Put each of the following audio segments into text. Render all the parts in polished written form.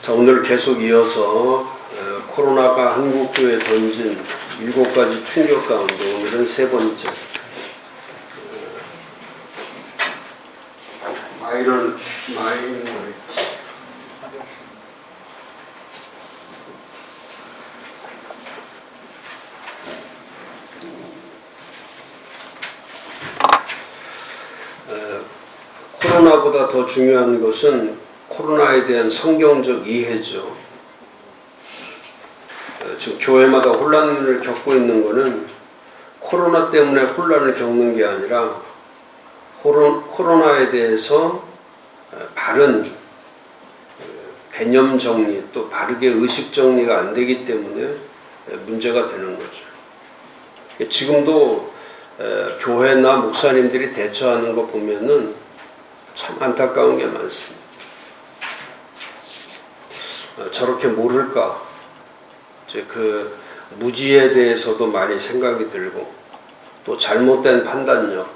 자, 오늘 계속 이어서 코로나가 한국교회에 던진 7가지 충격 가운데 오늘은 세 번째 마이너리티. 코로나보다 더 중요한 것은 코로나에 대한 성경적 이해죠. 지금 교회마다 혼란을 겪고 있는 것은 코로나 때문에 혼란을 겪는 게 아니라 코로나에 대해서 바른 개념 정리 또 바르게 의식 정리가 안 되기 때문에 문제가 되는 거죠. 지금도 교회나 목사님들이 대처하는 거 보면은 참 안타까운 게 많습니다. 저렇게 모를까? 이제 그 무지에 대해서도 많이 생각이 들고 또 잘못된 판단력.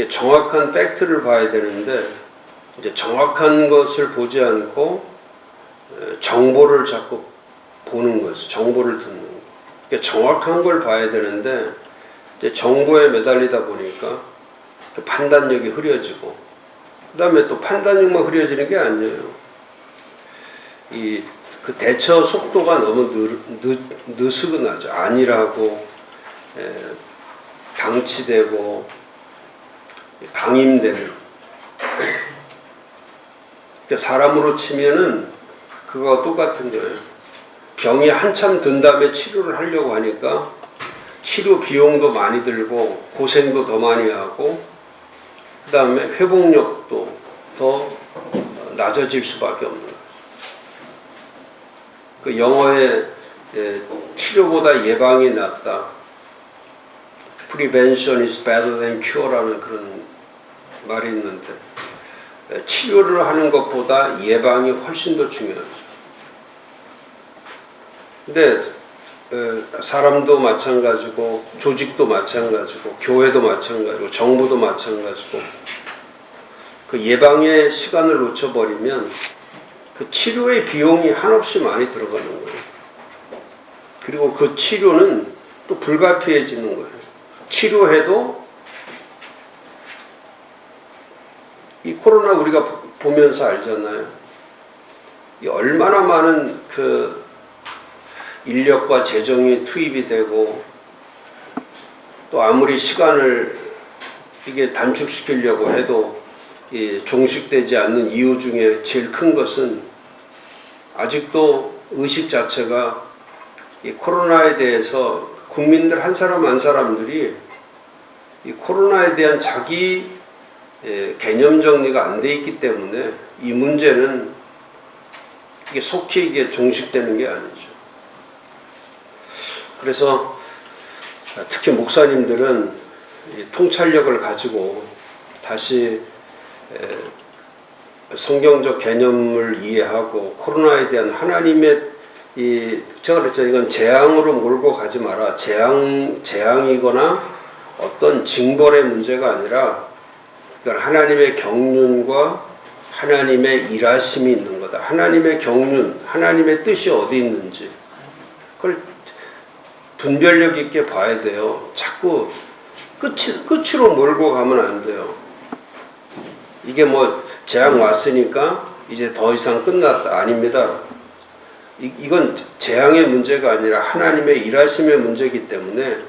정확한 팩트를 봐야 되는데 이제 정확한 것을 보지 않고 정보를 자꾸 보는 거죠. 정보를 듣는 거. 정확한 걸 봐야 되는데 이제 정보에 매달리다 보니까 그 판단력이 흐려지고 그 다음에 또 판단력만 흐려지는 게 아니에요. 그 대처 속도가 너무 느슨하죠. 안일하고 방치되고 방임되는. 사람으로 치면은 그거와 똑같은 거예요. 병이 한참 든 다음에 치료를 하려고 하니까 치료 비용도 많이 들고 고생도 더 많이 하고 그 다음에 회복력도 더 낮아질 수밖에 없는 거예요. 그 영어에 치료보다 예방이 낫다. Prevention is better than cure라는 그런 말이 있는데 치료를 하는 것보다 예방이 훨씬 더 중요하죠. 근데 사람도 마찬가지고 조직도 마찬가지고 교회도 마찬가지고 정부도 마찬가지고 그 예방의 시간을 놓쳐버리면 그 치료의 비용이 한없이 많이 들어가는 거예요. 그리고 그 치료는 또 불가피해지는 거예요. 치료해도 이 코로나 우리가 보면서 알잖아요. 이 얼마나 많은 그 인력과 재정이 투입이 되고 또 아무리 시간을 이게 단축시키려고 해도 이 종식되지 않는 이유 중에 제일 큰 것은 아직도 의식 자체가 이 코로나에 대해서 국민들 한 사람 한 사람들이 이 코로나에 대한 자기 개념 정리가 안 돼 있기 때문에 이 문제는 이게 속히 이게 종식되는 게 아니죠. 그래서 특히 목사님들은 이 통찰력을 가지고 다시 성경적 개념을 이해하고 코로나에 대한 하나님의 제가 그랬죠. 이건 재앙으로 몰고 가지 마라. 재앙이거나 어떤 징벌의 문제가 아니라 이건 하나님의 경륜과 하나님의 일하심이 있는 거다. 하나님의 경륜, 하나님의 뜻이 어디 있는지 그걸 분별력 있게 봐야 돼요. 자꾸 끝으로 몰고 가면 안 돼요. 이게 뭐 재앙 왔으니까 이제 더 이상 끝났다. 아닙니다. 이건 재앙의 문제가 아니라 하나님의 일하심의 문제이기 때문에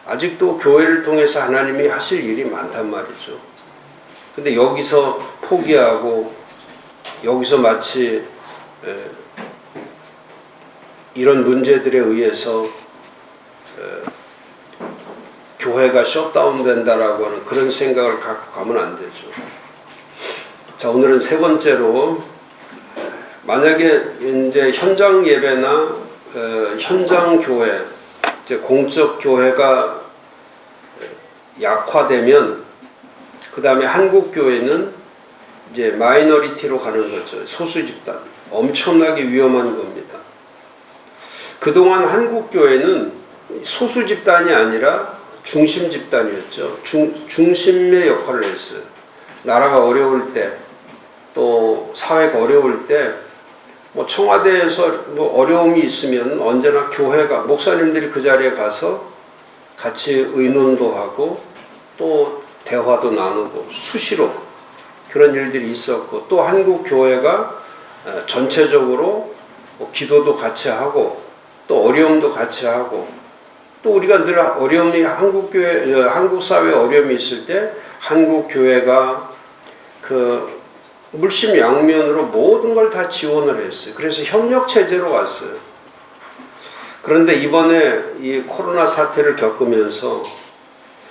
아직도 교회를 통해서 하나님이 하실 일이 많단 말이죠. 근데 여기서 포기하고 여기서 마치 이런 문제들에 의해서 교회가 셧다운 된다라고 하는 그런 생각을 갖고 가면 안 되죠. 자, 오늘은 세 번째로 만약에 이제 현장 예배나 현장 교회, 이제 공적 교회가 약화되면 그 다음에 한국 교회는 이제 마이너리티로 가는 거죠. 소수 집단. 엄청나게 위험한 겁니다. 그동안 한국 교회는 소수 집단이 아니라 중심 집단이었죠. 중심의 역할을 했어요. 나라가 어려울 때, 또 사회가 어려울 때 뭐 청와대에서 뭐 어려움이 있으면 언제나 교회가 목사님들이 그 자리에 가서 같이 의논도 하고 또 대화도 나누고 수시로 그런 일들이 있었고, 또 한국 교회가 전체적으로 뭐 기도도 같이 하고 또 어려움도 같이 하고, 또 우리가 늘 어려움이 한국 사회에 어려움이 있을 때 한국 교회가 그 물심양면으로 모든 걸 다 지원을 했어요. 그래서 협력 체제로 갔어요. 그런데 이번에 이 코로나 사태를 겪으면서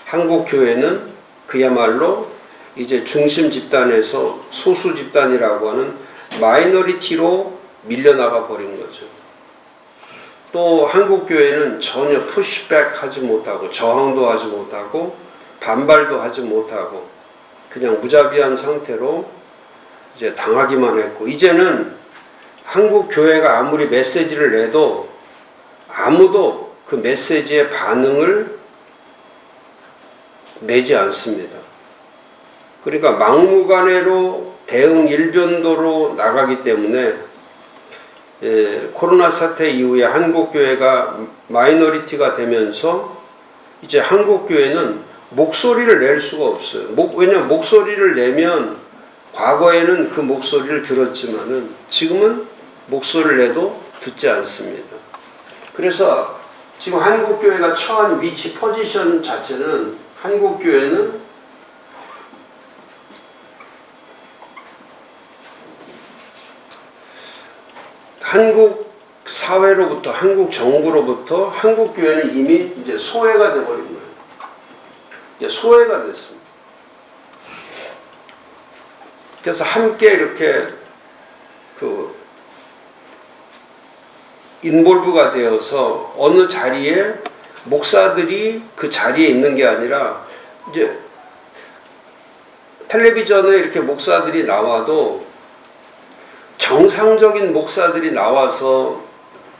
한국 교회는 그야말로 이제 중심 집단에서 소수 집단이라고 하는 마이너리티로 밀려나가 버린 거죠. 또 한국 교회는 전혀 푸시백 하지 못하고 저항도 하지 못하고 반발도 하지 못하고 그냥 무자비한 상태로 이제 당하기만 했고, 이제는 한국 교회가 아무리 메시지를 내도 아무도 그 메시지의 반응을 내지 않습니다. 그러니까 막무가내로 대응 일변도로 나가기 때문에 코로나 사태 이후에 한국 교회가 마이너리티가 되면서 이제 한국 교회는 목소리를 낼 수가 없어요. 왜냐하면 목소리를 내면 과거에는 그 목소리를 들었지만은 지금은 목소리를 내도 듣지 않습니다. 그래서 지금 한국 교회가 처한 위치 포지션 자체는, 한국 교회는 한국 사회로부터, 한국 정부로부터 한국 교회는 이미 이제 소외가 되어버린 거예요. 이제 소외가 됐습니다. 그래서 함께 이렇게 인볼브가 되어서 어느 자리에 목사들이 그 자리에 있는 게 아니라, 이제 텔레비전에 이렇게 목사들이 나와도 정상적인 목사들이 나와서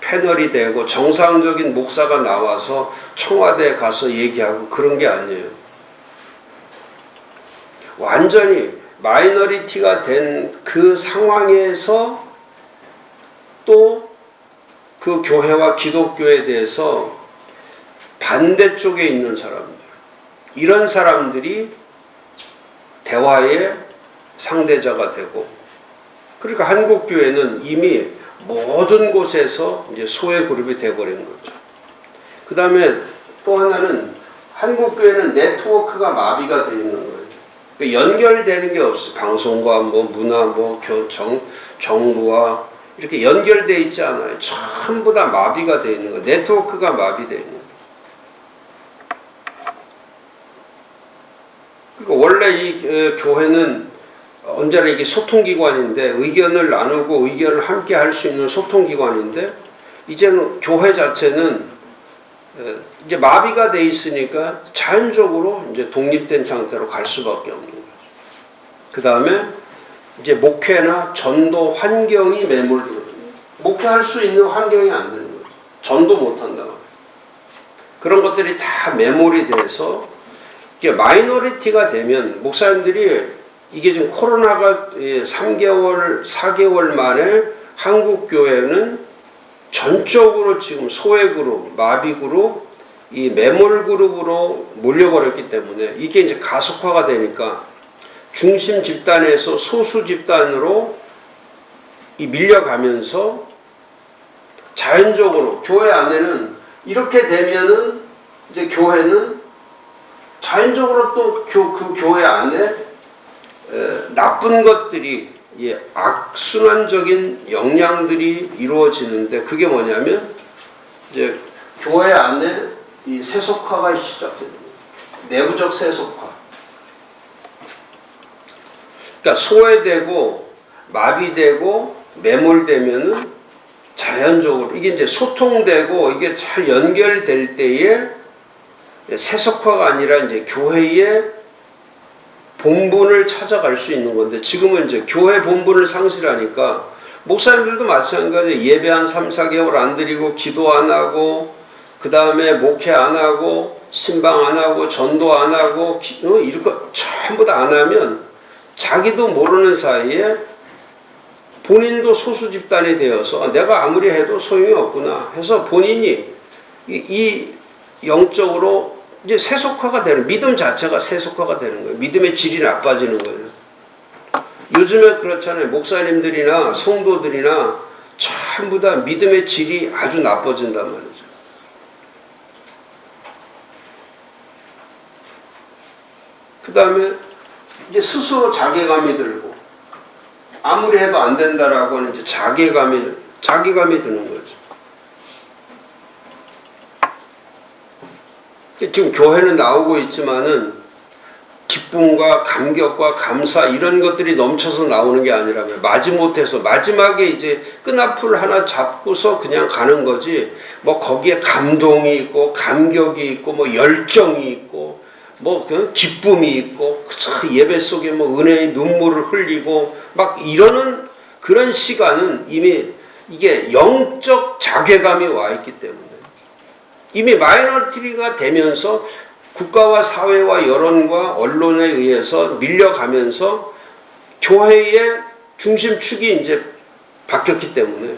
패널이 되고 정상적인 목사가 나와서 청와대에 가서 얘기하고 그런 게 아니에요. 완전히 마이너리티가 된 그 상황에서 또 그 교회와 기독교에 대해서 반대쪽에 있는 사람들, 이런 사람들이 대화의 상대자가 되고, 그러니까 한국 교회는 이미 모든 곳에서 이제 소외 그룹이 되어버린 거죠. 그 다음에 또 하나는 한국 교회는 네트워크가 마비가 되어 있는 거예요. 연결되는 게 없어요. 방송과 뭐 문화, 뭐 정부와 이렇게 연결되어 있지 않아요. 전부 다 마비가 되어 있는 거예요. 네트워크가 마비되어 있는 거예요. 그러니까 원래 이 교회는 언제나 이게 소통기관인데, 의견을 나누고 의견을 함께 할 수 있는 소통기관인데, 이제는 교회 자체는 이제 마비가 돼 있으니까 자연적으로 이제 독립된 상태로 갈 수밖에 없는 거죠. 그 다음에 이제 목회나 전도 환경이 매몰되거든요. 목회할 수 있는 환경이 안 되는 거죠. 전도 못 한다고. 그런 것들이 다 매몰이 돼서 이게 마이너리티가 되면, 목사님들이 이게 지금 코로나가 3개월, 4개월 만에 한국 교회는 전적으로 지금 소외 그룹, 마비 그룹, 이 매몰 그룹으로 몰려버렸기 때문에 이게 이제 가속화가 되니까 중심 집단에서 소수 집단으로 밀려가면서 자연적으로 교회 안에는 이렇게 되면은 이제 교회는 자연적으로 또 그 교회 안에 나쁜 것들이, 악순환적인 영향들이 이루어지는데, 그게 뭐냐면 이제 교회 안에 이 세속화가 시작됩니다. 내부적 세속화. 그러니까 소외되고 마비되고 매몰되면은 자연적으로 이게 이제 소통되고 이게 잘 연결될 때에 세속화가 아니라 이제 교회의 본분을 찾아갈 수 있는 건데, 지금은 이제 교회 본분을 상실하니까 목사님들도 마찬가지예요. 예배 한 3, 4개월 안 드리고 기도 안 하고 그 다음에 목회 안 하고 신방 안 하고 전도 안 하고 이런 거 전부 다 안 하면 자기도 모르는 사이에 본인도 소수 집단이 되어서 내가 아무리 해도 소용이 없구나 해서 본인이 이 영적으로 이제 세속화가 되는, 믿음 자체가 세속화가 되는 거예요. 믿음의 질이 나빠지는 거예요. 요즘에 그렇잖아요. 목사님들이나 성도들이나 전부 다 믿음의 질이 아주 나빠진단 말이죠. 그 다음에 이제 스스로 자괴감이 들고, 아무리 해도 안 된다라고 하는 이제 자괴감이 드는 거죠. 지금 교회는 나오고 있지만은 기쁨과 감격과 감사 이런 것들이 넘쳐서 나오는 게 아니라면 마지못해서 마지막에 이제 끈앞을 하나 잡고서 그냥 가는 거지, 뭐 거기에 감동이 있고 감격이 있고 뭐 열정이 있고 뭐 기쁨이 있고 예배 속에 뭐 은혜의 눈물을 흘리고 막 이러는 그런 시간은 이미 이게 영적 자괴감이 와 있기 때문에, 이미 마이너리티가 되면서 국가와 사회와 여론과 언론에 의해서 밀려가면서 교회의 중심축이 이제 바뀌었기 때문에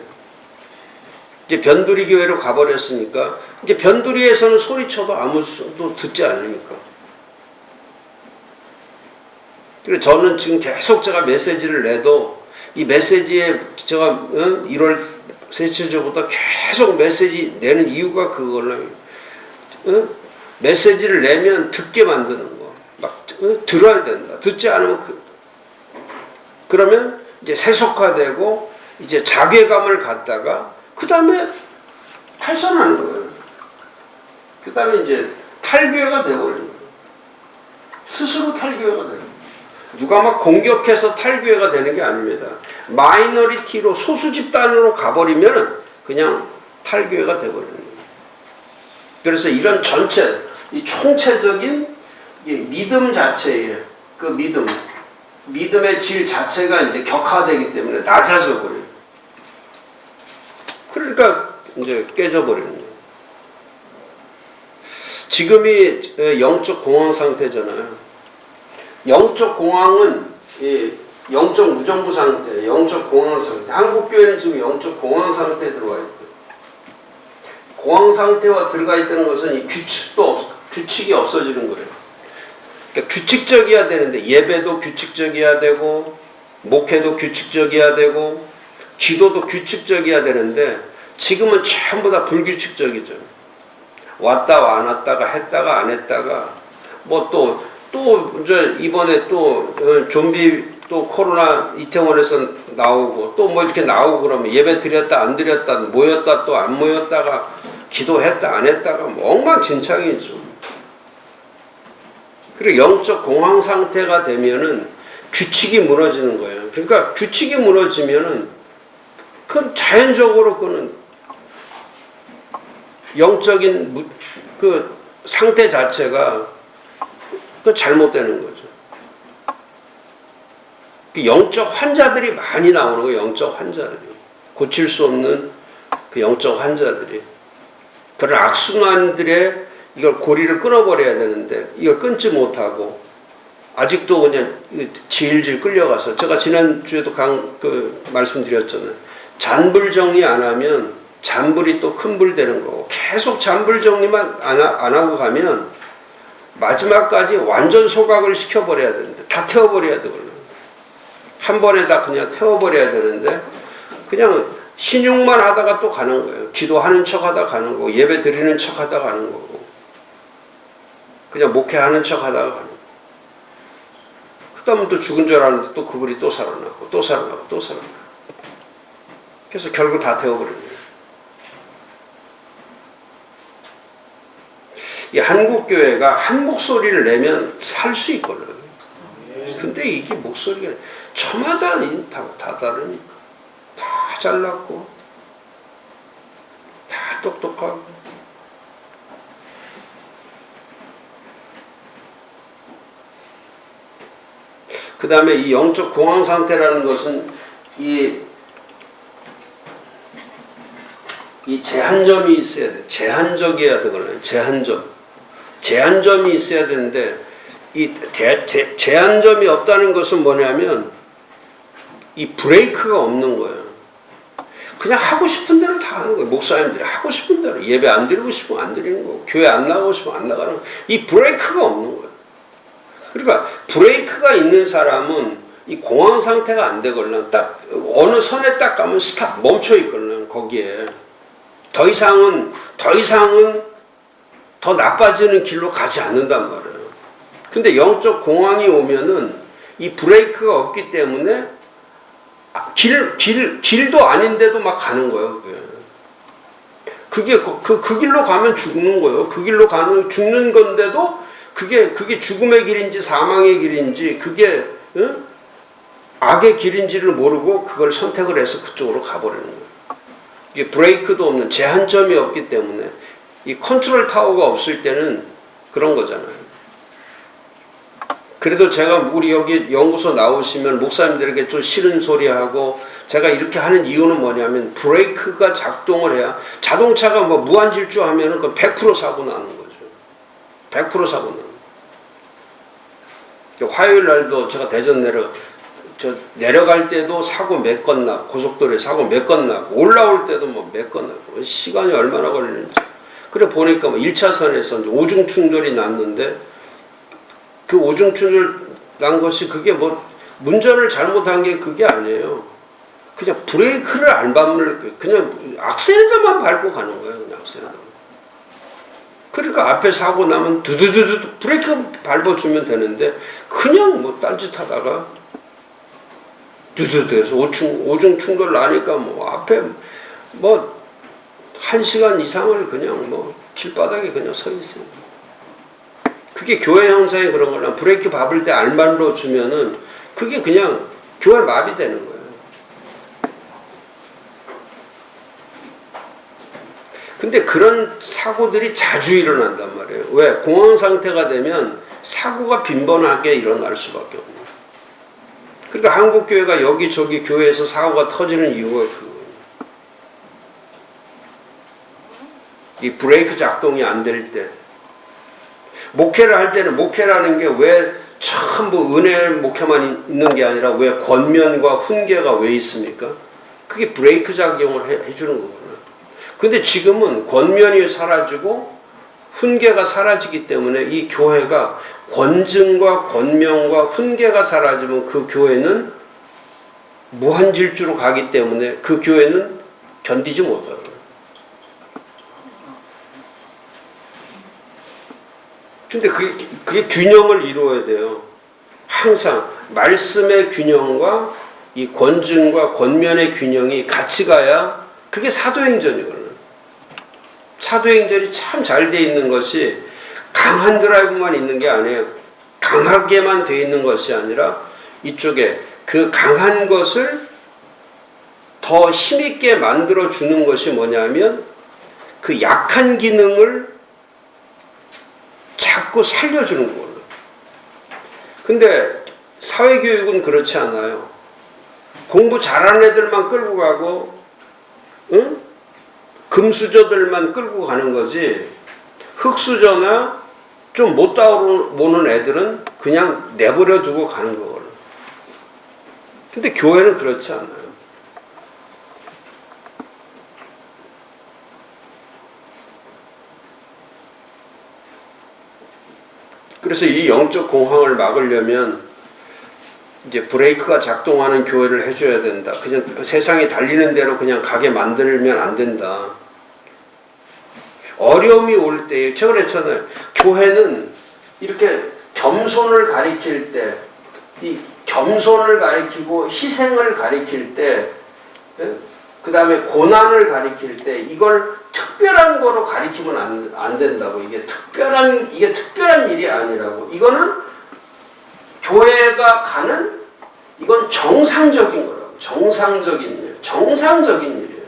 이제 변두리 교회로 가버렸으니까 이제 변두리에서는 소리쳐도 아무도 듣지 않으니까. 그래서 저는 지금 계속 제가 메시지를 내도 이 메시지에 제가 1월 셋째 주부터 계속 메시지 내는 이유가 그거는 메시지를 내면 듣게 만드는 거. 막 들어야 된다. 듣지 않으면 그러면 이제 세속화되고 이제 자괴감을 갖다가 그 다음에 탈선하는 거예요. 그 다음에 이제 탈교회가 되어버리는 거예요. 스스로 탈교회가 되는 거예요. 누가 막 공격해서 탈교회가 되는 게 아닙니다. 마이너리티로 소수 집단으로 가버리면 그냥 탈교회가 되어버리는 거예요. 그래서 이런 전체, 이 총체적인 믿음 자체의 그 믿음의 질 자체가 이제 격화되기 때문에 낮아져 버려요. 그러니까 이제 깨져버리는 거예요. 지금이 영적 공황 상태잖아요. 영적 공황은 영적 무정부 상태, 영적 공황 상태. 한국 교회는 지금 영적 공황 상태에 들어와 있고, 공황 상태와 들어가 있다는 것은 이 규칙이 없어지는 거예요. 그러니까 규칙적이어야 되는데 예배도 규칙적이어야 되고 목회도 규칙적이어야 되고 기도도 규칙적이어야 되는데 지금은 전부 다 불규칙적이죠. 왔다 안 왔다가 했다가 안 했다가 뭐 또 이제 이번에 또 좀비 또 코로나 이태원에서 나오고 또 뭐 이렇게 나오고 그러면 예배 드렸다 안 드렸다 모였다 또 안 모였다가 기도했다 안 했다가 뭐 엉망진창이죠. 그리고 영적 공황 상태가 되면은 규칙이 무너지는 거예요. 그러니까 규칙이 무너지면은 그건 자연적으로 그는 영적인 그 상태 자체가 그 잘못되는 거죠. 그 영적 환자들이 많이 나오는 거예요. 영적 환자들이 고칠 수 없는 그 영적 환자들이 그런 악순환들의 이걸 고리를 끊어버려야 되는데 이걸 끊지 못하고 아직도 그냥 질질 끌려가서 제가 지난주에도 말씀드렸잖아요. 잔불 정리 안 하면 잔불이 또 큰 불 되는 거고 계속 잔불 정리만 안 하고 가면 마지막까지 완전 소각을 시켜버려야 되는데 다 태워버려야 되거든요. 한 번에 다 그냥 태워버려야 되는데 그냥 신용만 하다가 또 가는 거예요. 기도하는 척 하다 가는 거고 예배 드리는 척 하다 가는 거고 그냥 목회하는 척 하다가 가는 거예요. 그 다음에 또 죽은 줄 알았는데 또 그분이 또 살아나고 또 살아나고 또 살아나고 그래서 결국 다 태워버리는 거예요. 이 한국교회가 한 목소리를 내면 살 수 있거든. 근데 이게 목소리가 저마다 다 다르니까 다 잘났고 다 똑똑하고 그 다음에 이 영적 공황 상태라는 것은 이 제한점이 있어야 돼. 제한적이어야 되거든요. 제한점이 있어야 되는데 이 제한점이 없다는 것은 뭐냐면 이 브레이크가 없는 거예요. 그냥 하고 싶은 대로 다 하는 거예요. 목사님들이 하고 싶은 대로 예배 안 드리고 싶으면 안 드리는 거고 교회 안 나가고 싶으면 안 나가는 거예요. 이 브레이크가 없는 거예요. 그러니까 브레이크가 있는 사람은 이 공황 상태가 안 되거나 딱 어느 선에 딱 가면 스탑 멈춰 있거나 거기에 더 이상은 더 나빠지는 길로 가지 않는단 말이에요. 근데 영적 공황이 오면은 이 브레이크가 없기 때문에 길도 아닌데도 막 가는 거예요. 그게 그 길로 가면 죽는 거예요. 그 길로 가는 죽는 건데도 그게 죽음의 길인지 사망의 길인지 그게 악의 길인지를 모르고 그걸 선택을 해서 그쪽으로 가버리는 거예요. 이게 브레이크도 없는 제한점이 없기 때문에 이 컨트롤 타워가 없을 때는 그런 거잖아요. 그래도 제가 우리 여기 연구소 나오시면 목사님들에게 좀 싫은 소리하고 제가 이렇게 하는 이유는 뭐냐면 브레이크가 작동을 해야 자동차가 뭐 무한질주하면은 그 100% 사고 나는 거죠. 100% 사고 나는. 화요일 날도 제가 대전 내려갈 때도 사고 몇 건 나고 고속도로에 사고 몇 건 나고 올라올 때도 뭐 몇 건 나고 시간이 얼마나 걸리는지. 그래 보니까 뭐 1차선에서 오중 충돌이 났는데 그 오중 충돌 난 것이 그게 뭐 운전을 잘못한 게 그게 아니에요. 그냥 브레이크를 안 밟는 그냥 악셀에다만 밟고 가는 거예요. 그냥 악셀에다. 그러니까 앞에 사고 나면 두두두두 브레이크 밟아주면 되는데 그냥 뭐 딴짓하다가 두두두해서 오중 충돌 나니까 뭐 앞에 뭐 1시간 이상을 그냥 뭐 길바닥에 그냥 서 있어요. 그게 교회 형상이 그런 거나 브레이크 밟을 때 알만로 주면은 그게 그냥 교회 마비되는 거예요. 근데 그런 사고들이 자주 일어난단 말이에요. 왜? 공황 상태가 되면 사고가 빈번하게 일어날 수밖에 없는 거예요. 그러니까 한국교회가 여기저기 교회에서 사고가 터지는 이유가 그거예요. 이 브레이크 작동이 안 될 때. 목회를 할 때는 목회라는 게 왜 전부 은혜 목회만 있는 게 아니라 왜 권면과 훈계가 왜 있습니까? 그게 브레이크 작용을 해주는 거구나. 근데 지금은 권면이 사라지고 훈계가 사라지기 때문에 이 교회가 권증과 권명과 훈계가 사라지면 그 교회는 무한질주로 가기 때문에 그 교회는 견디지 못해요. 근데 그게 균형을 이루어야 돼요. 항상 말씀의 균형과 이 권증과 권면의 균형이 같이 가야 그게 사도행전이거든요. 사도행전이 참 잘 돼 있는 것이 강한 드라이브만 있는 게 아니에요. 강하게만 돼 있는 것이 아니라 이쪽에 그 강한 것을 더 힘있게 만들어 주는 것이 뭐냐면 그 약한 기능을 자꾸 살려주는 거예요. 근데 사회교육은 그렇지 않아요. 공부 잘하는 애들만 끌고 가고 응? 금수저들만 끌고 가는 거지 흙수저나 좀 못 따라오는 애들은 그냥 내버려 두고 가는 거거든요. 근데 교회는 그렇지 않아요. 그래서 이 영적 공황을 막으려면 이제 브레이크가 작동하는 교회를 해줘야 된다. 그냥 세상이 달리는 대로 그냥 가게 만들면 안 된다. 어려움이 올 때, 제가 그랬잖아요. 교회는 이렇게 겸손을 가리킬 때, 이 겸손을 가리키고 희생을 가리킬 때, 그 다음에 고난을 가리킬 때, 이걸 특별한 거로 가리키면 안 된다고. 이게 특별한 일이 아니라고. 이거는 교회가 가는, 이건 정상적인 거라고. 정상적인 일이에요.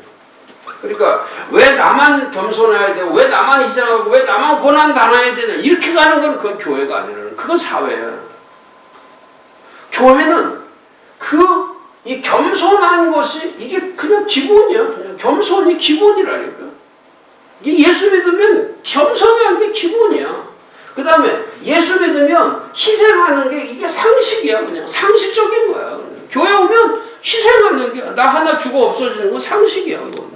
그러니까 왜 나만 겸손해야 되고 왜 나만 희생하고 왜 나만 고난 당해야 되냐 이렇게 가는 건 그건 교회가 아니라는 그건 사회야. 교회는 이 겸손한 것이 이게 그냥 기본이야. 그냥 겸손이 기본이라니까. 이게 예수 믿으면 겸손한 게 기본이야. 그 다음에 예수 믿으면 희생하는 게 이게 상식이야. 그냥 상식적인 거야. 교회 오면 희생하는 게 나 하나 죽어 없어지는 건 상식이야. 그건.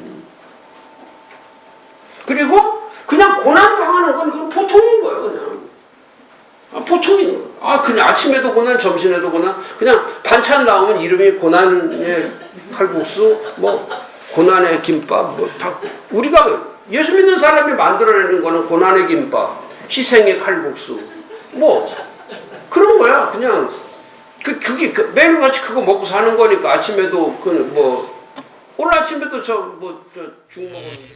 그리고 그냥 고난 당하는 건 그건 보통인 거예요. 그냥 보통인 거예요. 그냥 아침에도 고난, 점심에도 고난, 그냥 반찬 나오면 이름이 고난의 칼국수, 뭐 고난의 김밥, 뭐 다 우리가 예수 믿는 사람이 만들어내는 거는 고난의 김밥, 희생의 칼국수, 뭐 그런 거야. 그냥 그게 매일같이 그거 먹고 사는 거니까 아침에도 오늘 아침에도 죽 먹었는데.